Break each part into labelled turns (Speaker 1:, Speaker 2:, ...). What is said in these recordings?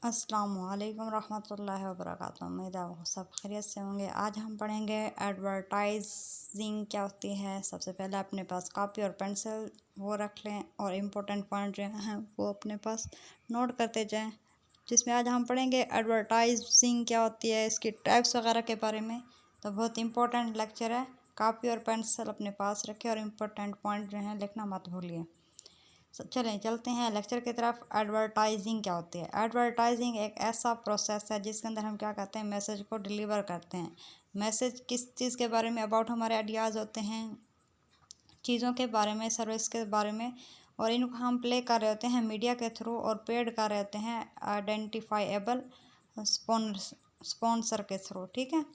Speaker 1: अस्सलामुअलैकुम रहमतुल्लाहि व बरकातुहू। उम्मीद है आप सब खैरियत से होंगे। आज हम पढ़ेंगे एडवर्टाइजिंग क्या होती है। सबसे पहले अपने पास कॉपी और पेंसिल वो रख लें और इम्पोर्टेंट पॉइंट जो हैं वो अपने पास नोट करते जाएं। जिसमें आज हम पढ़ेंगे एडवर्टाइजिंग क्या होती है, इसकी टाइप्स वगैरह के बारे में। तो बहुत इंपॉर्टेंट लेक्चर है। कॉपी और पेंसिल अपने पास रखें और इम्पोर्टेंट पॉइंट जो हैं लिखना मत भूलिए। चलें चलते हैं लेक्चर की तरफ। एडवर्टाइजिंग क्या होती है। एडवर्टाइजिंग एक ऐसा प्रोसेस है जिसके अंदर हम क्या करते हैं, मैसेज को डिलीवर करते हैं। मैसेज किस चीज़ के बारे में, अबाउट हमारे आइडियाज़ होते हैं, चीज़ों के बारे में, सर्विस के बारे में, और इनको हम प्ले कर रहे होते हैं मीडिया के थ्रू और पेड कर रहे होते हैं आइडेंटिफाइएबल स्पॉन्सर के थ्रू। ठीक है।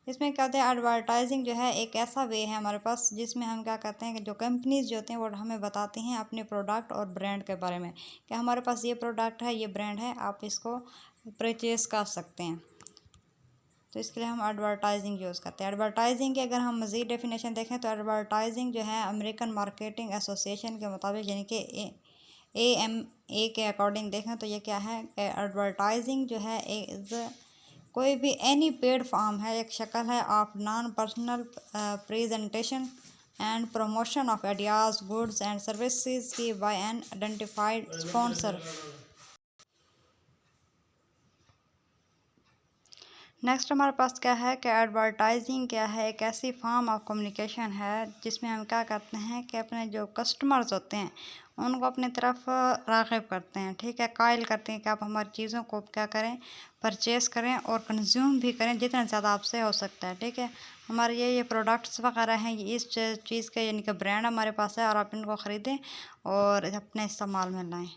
Speaker 1: इसमें क्या होता है, एडवर्टाइजिंग जो है एक ऐसा वे है हमारे पास जिसमें हम क्या करते हैं कि जो कंपनीज जो होते हैं वो हमें बताती हैं अपने प्रोडक्ट और ब्रांड के बारे में कि हमारे पास ये प्रोडक्ट है, ये ब्रांड है, आप इसको परचेज़ कर सकते हैं। तो इसके लिए हम एडवर्टाइजिंग यूज़ करते हैं। एडवर्टाइजिंग की अगर हम मज़ीद डेफिनेशन देखें तो एडवर्टाइजिंग जो है अमेरिकन मार्केटिंग एसोसिएशन के मुताबिक, यानी कि AMA के अकॉर्डिंग देखें तो ये क्या है, एडवर्टाइजिंग जो है इज़ कोई भी एनी पेड फॉर्म है, एक शक्ल है of non personal presentation and promotion of ideas, goods and services की by an identified sponsor. Next हमारे पास क्या है कि एडवर्टाइजिंग क्या है, एक ऐसी फॉर्म ऑफ कम्युनिकेशन है जिसमें हम क्या करते हैं कि अपने जो कस्टमर्स होते हैं उनको अपनी तरफ राग़िब करते हैं। ठीक है, कायल करते हैं कि आप हमारी चीज़ों को क्या करें, परचेज़ करें और कंज्यूम भी करें जितना ज़्यादा आपसे हो सकता है। ठीक है, हमारे ये प्रोडक्ट्स वगैरह हैं, ये इस चीज़ के यानी कि ब्रांड हमारे पास है और आप इनको ख़रीदें और अपने इस्तेमाल में लाएँ।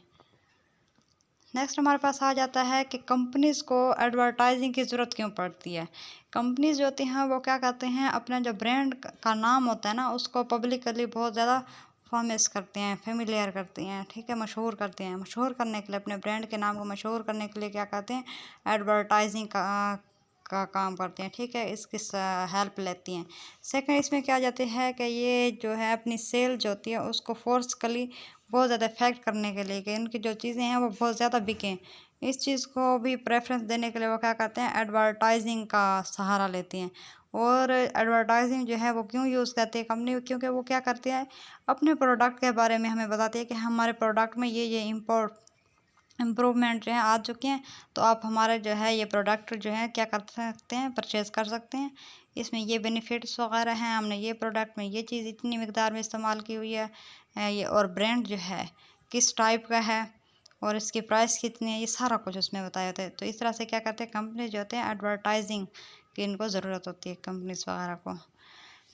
Speaker 1: नेक्स्ट हमारे पास आ जाता है कि कंपनीज़ को एडवर्टाइजिंग की ज़रूरत क्यों पड़ती है। कंपनीज़ जो होती हैं वो क्या करते हैं, अपना जो ब्रांड का नाम होता है ना उसको पब्लिकली बहुत ज़्यादा फेमस करते हैं, फेमिलियर करते हैं। ठीक है, मशहूर करते हैं। मशहूर करने के लिए, अपने ब्रांड के नाम को मशहूर करने के लिए क्या करते हैं, एडवर्टाइजिंग का काम करते हैं। ठीक है, इसकी हेल्प लेती हैं। सेकंड इसमें क्या जाती है कि ये जो है अपनी सेल जो होती है उसको फोर्सकली बहुत ज़्यादा इफेक्ट करने के लिए कि इनकी जो चीज़ें हैं वो बहुत ज़्यादा बिकें, इस चीज़ को भी प्रेफरेंस देने के लिए वो क्या करते हैं, एडवर्टाइजिंग का सहारा लेती हैं। और एडवर्टाइजिंग जो है वो क्यों यूज़ करती है कंपनी, क्योंकि वो क्या करती है, अपने प्रोडक्ट के बारे में हमें बताती है कि हमारे प्रोडक्ट में ये इम्प्रूवमेंट जो है आ चुके हैं, तो आप हमारे जो है ये प्रोडक्ट जो है क्या कर सकते हैं, परचेज़ कर सकते हैं। इसमें ये बेनिफिट्स वगैरह हैं, हमने ये प्रोडक्ट में ये चीज़ इतनी मिकदार में इस्तेमाल की हुई है, ये और ब्रांड जो है किस टाइप का है और इसकी प्राइस कितनी है, ये सारा कुछ उसमें बताया जाता है। तो इस तरह से क्या करते हैं, कंपनी जो होते हैं एडवर्टाइजिंग की इनको ज़रूरत होती है, कंपनीज वगैरह को।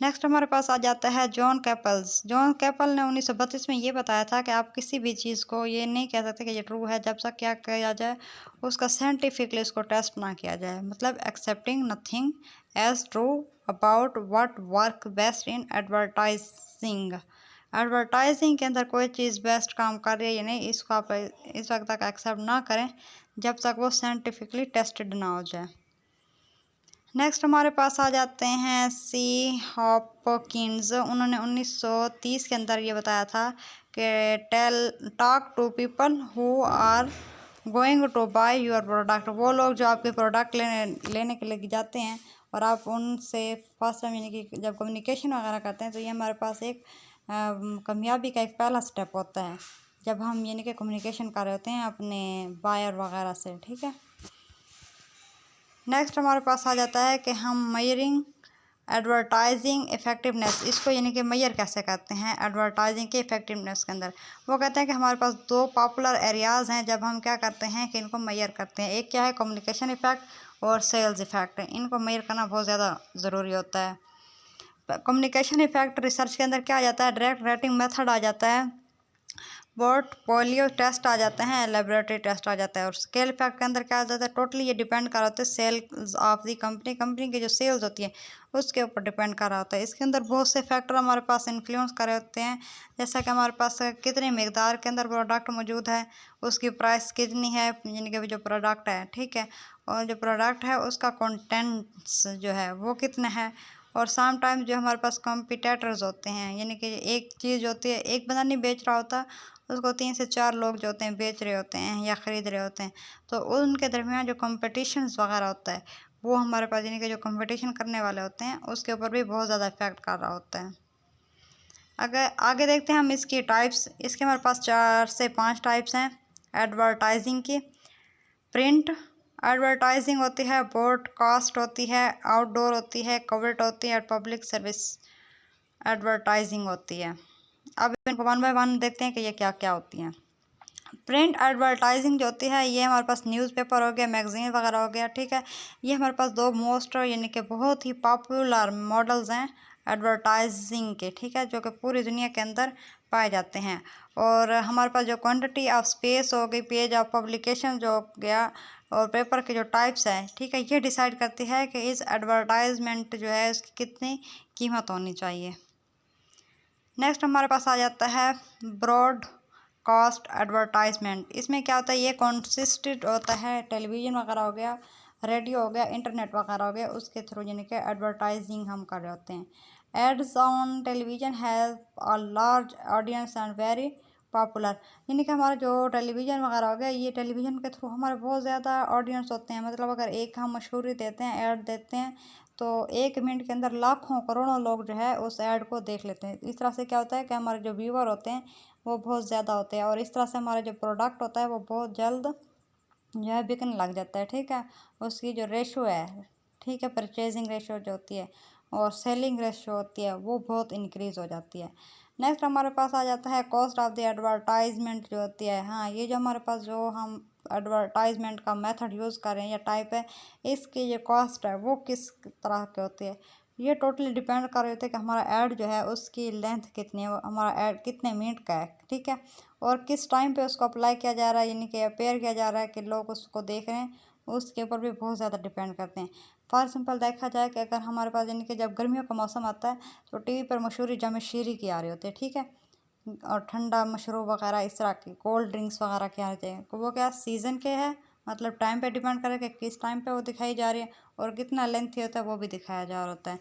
Speaker 1: नेक्स्ट हमारे पास आ जाता है जॉन कैपल्स। जॉन कैपल ने 1932 में ये बताया था कि आप किसी भी चीज़ को ये नहीं कह सकते कि ये ट्रू है जब तक क्या किया जाए, उसका साइंटिफिकली उसको टेस्ट ना किया जाए। मतलब accepting nothing as true about what work best in advertising. Advertising के अंदर कोई चीज़ बेस्ट काम कर रही है या नहीं, इसको आप इस वक्त तक एक्सेप्ट ना करें जब तक वो साइंटिफिकली टेस्टेड ना हो जाए। नेक्स्ट हमारे पास आ जाते हैं सी हॉपकिंस। उन्होंने 1930 के अंदर ये बताया था कि talk to people who are going to buy your product. वो लोग जो आपके प्रोडक्ट लेने के लिए जाते हैं और आप उनसे फर्स्ट टाइम यानी कि जब कम्युनिकेशन वगैरह करते हैं तो ये हमारे पास एक कामयाबी का एक पहला स्टेप होता है जब हम यानी कि कम्युनिकेशन कर रहे होते हैं अपने बायर वगैरह से। ठीक है, नेक्स्ट हमारे पास आ जाता है कि हम मयरिंग एडवर्टाइजिंग इफ़ेक्टिवनेस, इसको यानी कि मैयर कैसे करते हैं एडवर्टाइजिंग के इफ़ेक्टिवनेस के अंदर। वो कहते हैं कि हमारे पास दो पॉपुलर एरियाज़ हैं जब हम क्या करते हैं कि इनको मैयर करते हैं। एक क्या है, कम्युनिकेशन इफ़ेक्ट और सेल्स इफ़ेक्ट। इनको मैयर करना बहुत ज़्यादा ज़रूरी होता है। कम्युनिकेशन इफ़ेक्ट रिसर्च के अंदर क्या आ जाता है, डायरेक्ट रेटिंग मेथड आ जाता है, पोर्टफोलियो टेस्ट आ जाते हैं, लेबोरेटरी टेस्ट आ जाता है। और स्केल इफेक्ट के अंदर क्या आ जाता है, टोटली ये डिपेंड कर रहा होता है sales of the company, company की जो सेल्स होती है उसके ऊपर डिपेंड कर रहा होता है। इसके अंदर बहुत से फैक्टर हमारे पास इन्फ्लुएंस कर रहे होते हैं, जैसा कि हमारे पास कितनी मकदार के अंदर प्रोडक्ट मौजूद है, उसकी प्राइस कितनी है, यानी कि जो प्रोडक्ट है। ठीक है, और जो प्रोडक्ट है उसका कंटेंट्स जो है वो कितना है। और सम टाइम जो हमारे पास कॉम्पिटिटर्स होते हैं, यानी कि एक चीज़ होती है, एक बंदा नहीं बेच रहा होता उसको 3 से 4 लोग जो होते हैं बेच रहे होते हैं या ख़रीद रहे होते हैं, तो उनके दरमियान जो कॉम्पिटिशन्स वगैरह होता है वो हमारे पास यानी कि जो कंपटीशन करने वाले होते हैं उसके ऊपर भी बहुत ज़्यादा इफेक्ट कर रहा होता है। अगर आगे देखते हैं हम इसकी टाइप्स, इसके हमारे पास 4 से 5 टाइप्स हैं एडवर्टाइजिंग की। प्रिंट एडवर्टाइजिंग होती है, ब्रॉडकास्ट होती है, आउटडोर होती है, कवर्ट होती है, पब्लिक सर्विस एडवर्टाइजिंग होती है। अब इनको वन बाय वन देखते हैं कि ये क्या क्या होती हैं। प्रिंट एडवर्टाइजिंग जो होती है ये हमारे पास न्यूज़पेपर हो गया, मैगज़ीन वगैरह हो गया, ठीक है। ये हमारे पास दो मोस्ट यानी कि बहुत ही पॉपुलर मॉडल्स हैं एडवर्टाइजिंग के, ठीक है, जो कि पूरी दुनिया के अंदर पाए जाते हैं। और हमारे पास जो क्वांटिटी ऑफ स्पेस हो गई, पेज ऑफ पब्लिकेशन जो हो गया, और पेपर के जो टाइप्स हैं, ठीक है, ये डिसाइड करती है कि इस एडवर्टाइजमेंट जो है उसकी कितनी कीमत होनी चाहिए। नेक्स्ट हमारे पास आ जाता है ब्रॉडकास्ट एडवर्टाइजमेंट। इसमें क्या होता है, ये कंसिस्टेड होता है टेलीविज़न वगैरह हो गया, रेडियो हो गया, इंटरनेट वगैरह हो गया, उसके थ्रू यानी कि एडवर्टाइजिंग हम कर रहे होते हैं। Ads on television has a large audience and very popular, यानी कि हमारा जो टेलीविज़न वगैरह हो गया, ये टेलीविज़न के थ्रू हमारे बहुत ज़्यादा ऑडियंस होते हैं। मतलब अगर एक हम मशहूरी देते हैं, ऐड देते हैं, तो 1 मिनट के अंदर लाखों करोड़ों लोग जो है उस ऐड को देख लेते हैं। इस तरह से क्या होता है कि हमारे जो व्यूवर होते हैं वो बहुत ज़्यादा होते हैं, और इस तरह से हमारा जो प्रोडक्ट होता है वो बहुत जल्द जो है बिकने लग जाता है, ठीक है। उसकी जो रेशो है, ठीक है, परचेजिंग रेशो जो होती है और सेलिंग रेशो होती है वो बहुत इंक्रीज़ हो जाती है। नेक्स्ट हमारे पास आ जाता है कॉस्ट ऑफ द एडवर्टाइजमेंट जो होती है। हाँ, ये जो हमारे पास जो हम एडवर्टाइजमेंट का मेथड यूज़ कर रहे हैं या टाइप है, इसकी जो कॉस्ट है वो किस तरह की होती है। ये टोटली डिपेंड कर रहे होते हैं कि हमारा ऐड जो है उसकी लेंथ कितनी है, हमारा ऐड कितने मिनट का है, ठीक है, और किस टाइम पे उसको अप्लाई किया जा रहा है, यानी कि अपेयर किया जा रहा है कि लोग उसको देख रहे हैं, उसके ऊपर भी बहुत ज़्यादा डिपेंड करते हैं। फॉर सिंपल देखा जाए कि अगर हमारे पास यानी कि जब गर्मियों का मौसम आता है तो टीवी पर मशहूरी जाम शीरी की आ रही होती है, ठीक है, और ठंडा मशरूब वगैरह इस तरह की कोल्ड ड्रिंक्स वगैरह क्या होते हैं, तो वो क्या सीज़न के है, मतलब टाइम पे डिपेंड करे कि किस टाइम पे वो दिखाई जा रही है, और कितना लेंथी होता है वो भी दिखाया जा रहा होता है।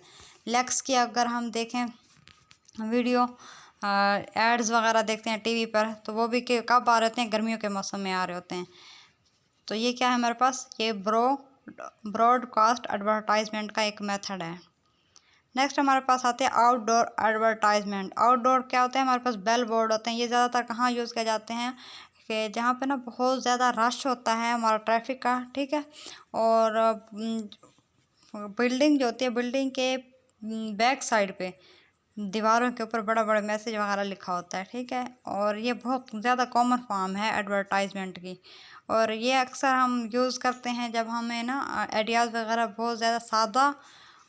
Speaker 1: लेक्स की अगर हम देखें वीडियो एड्स वगैरह देखते हैं टीवी पर, तो वो भी कब आ रहे होते हैं, गर्मियों के मौसम में आ रहे होते हैं। तो ये क्या है हमारे पास, ये ब्रॉडकास्ट एडवर्टाइजमेंट का एक मेथड है। नेक्स्ट हमारे पास आते हैं आउटडोर एडवर्टाइजमेंट। आउटडोर क्या होता है, हमारे पास बेल बोर्ड होते हैं। ये ज़्यादातर कहाँ यूज़ किए जाते हैं कि जहाँ पे ना बहुत ज़्यादा रश होता है हमारा ट्रैफिक का, ठीक है, और बिल्डिंग जो होती है, बिल्डिंग के बैक साइड पे दीवारों के ऊपर बड़ा बड़ा मैसेज वगैरह लिखा होता है, ठीक है, और ये बहुत ज़्यादा कॉमन फॉर्म है एडवर्टाइजमेंट की, और ये अक्सर हम यूज़ करते हैं जब हमें ना आइडियाज़ वगैरह बहुत ज़्यादा सादा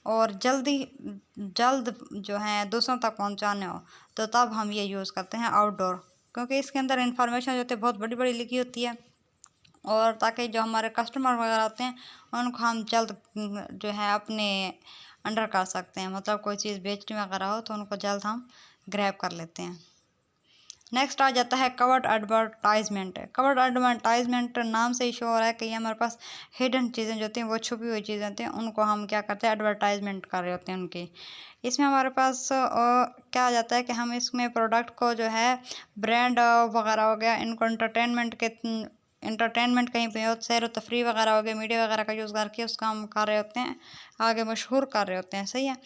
Speaker 1: और जल्द जो है दूसरों तक पहुंचाने हो, तो तब हम ये यूज़ करते हैं आउटडोर, क्योंकि इसके अंदर इंफॉर्मेशन जो होती है बहुत बड़ी बड़ी लिखी होती है, और ताकि जो हमारे कस्टमर वगैरह होते हैं उनको हम जल्द जो है अपने अंडर कर सकते हैं, मतलब कोई चीज़ बेचनी वगैरह हो तो उनको जल्द हम ग्रैब कर लेते हैं। नेक्स्ट आ जाता है कवर्ड एडवर्टाइजमेंट। कवर्ड एडवर्टाइजमेंट नाम से ही शो हो रहा है कि ये हमारे पास हिडन चीज़ें जो होती हैं, वो छुपी हुई चीज़ें होती हैं, उनको हम क्या करते हैं, एडवर्टाइजमेंट कर रहे होते हैं उनकी। इसमें हमारे पास क्या आ जाता है कि हम इसमें प्रोडक्ट को जो है ब्रांड वगैरह हो गया, इनको इंटरटेनमेंट कहीं पे हो, सैर व तफरीह वगैरह हो गया, मीडिया वगैरह का यूज़ करके उसका हम कर रहे होते हैं, आगे मशहूर कर रहे होते हैं, सही है।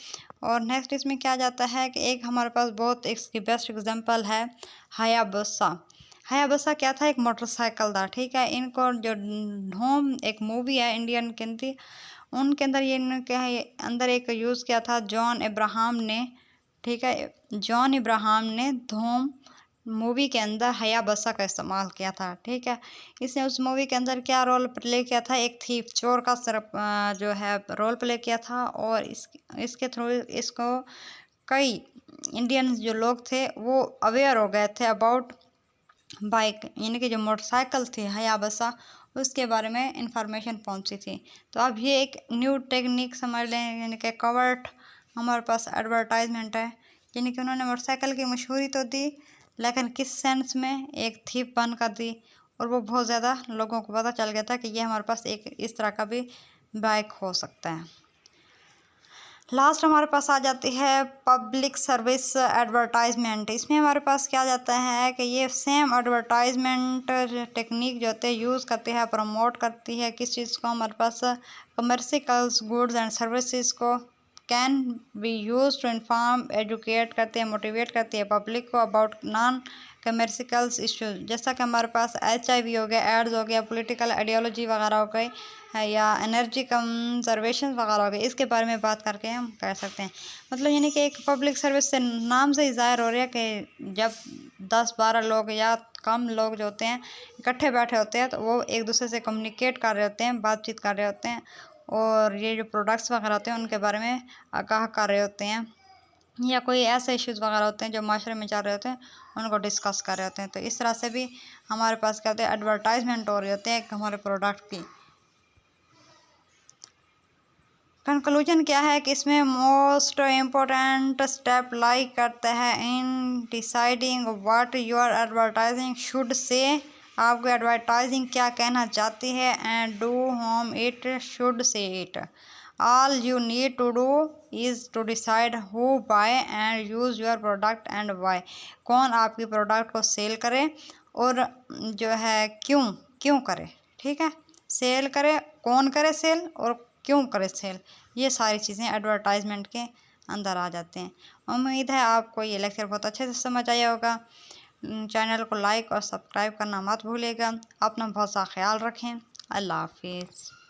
Speaker 1: और नेक्स्ट इसमें क्या जाता है कि एक हमारे पास बहुत इसकी बेस्ट एग्जांपल है हायाबुसा। हायाबुसा क्या था, एक मोटरसाइकिल था, ठीक है। इनको जो धूम एक मूवी है इंडियन के अंदर, उनके अंदर ये इनके अंदर एक यूज़ किया था जॉन इब्राहम ने, ठीक है, जॉन इब्राहम ने धूम मूवी के अंदर हायाबुसा का इस्तेमाल किया था, ठीक है। इसने उस मूवी के अंदर क्या रोल प्ले किया था, एक थीफ चोर का सिर्फ जो है रोल प्ले किया था, और इसके थ्रू इसको कई इंडियन जो लोग थे वो अवेयर हो गए थे अबाउट बाइक, यानी कि जो मोटरसाइकिल थी हायाबुसा, उसके बारे में इंफॉर्मेशन पहुंची थी। तो अब ये एक न्यू टेक्निक समझ लें, यानी कि कवर्ट हमारे पास एडवर्टाइजमेंट है, यानी कि उन्होंने मोटरसाइकिल की मशहूरी तो दी, लेकिन किस सेंस में, एक थीप बन कर दी, और वो बहुत ज़्यादा लोगों को पता चल गया था कि ये हमारे पास एक इस तरह का भी बाइक हो सकता है। लास्ट हमारे पास आ जाती है पब्लिक सर्विस एडवर्टाइजमेंट। इसमें हमारे पास क्या जाता है कि ये सेम एडवर्टाइजमेंट टेक्निक जो होते हैं यूज़ करती है, प्रमोट करती है किस चीज़ को, हमारे पास कमर्शियल्स गुड्स एंड सर्विसेज को can be use to inform, educate करते हैं, मोटिवेट करती है पब्लिक को अबाउट नॉन कमर्शियल्स इश्यूज। जैसा कि हमारे पास HIV हो गया, एड्स हो गया, पॉलिटिकल आइडियोलॉजी वगैरह हो गई है, या एनर्जी कंजर्वेशन वगैरह हो गई, इसके बारे में बात करके हम कह सकते हैं। मतलब यानी कि एक पब्लिक सर्विस से नाम से ही ज़ाहिर हो रहा है कि जब 10-12 लोग या कम लोग जो होते हैं इकट्ठे बैठे होते हैं तो वो एक दूसरे से कम्युनिकेट कर रहे होते हैं, बातचीत कर रहे होते हैं, और ये जो प्रोडक्ट्स वगैरह होते हैं उनके बारे में आगाह कर रहे होते हैं, या कोई ऐसे इश्यूज़ वगैरह होते हैं जो माशरे में चल रहे होते हैं उनको डिस्कस कर रहे होते हैं। तो इस तरह से भी हमारे पास क्या होते हैं, एडवर्टाइजमेंट हो रहे होते हैं हमारे प्रोडक्ट की। कंक्लूजन क्या है कि इसमें मोस्ट इम्पोर्टेंट स्टेप लाइक करता है in deciding what your advertising should say, आपको एडवर्टाइजिंग क्या कहना चाहती है, and to whom it should say it. All you need to do is to decide who buy and use your product and why. कौन आपकी product को cell करे और जो है क्यों क्यों करे, ठीक है, सेल करे, कौन करे सेल और क्यों करे सेल, ये सारी चीज़ें एडवर्टाइजमेंट के अंदर आ जाते हैं। उम्मीद है आपको ये लेक्चर बहुत अच्छे से समझ आया होगा। चैनल को लाइक और सब्सक्राइब करना मत भूलिएगा। अपना बहुत सा ख्याल रखें। अल्लाह हाफिज़।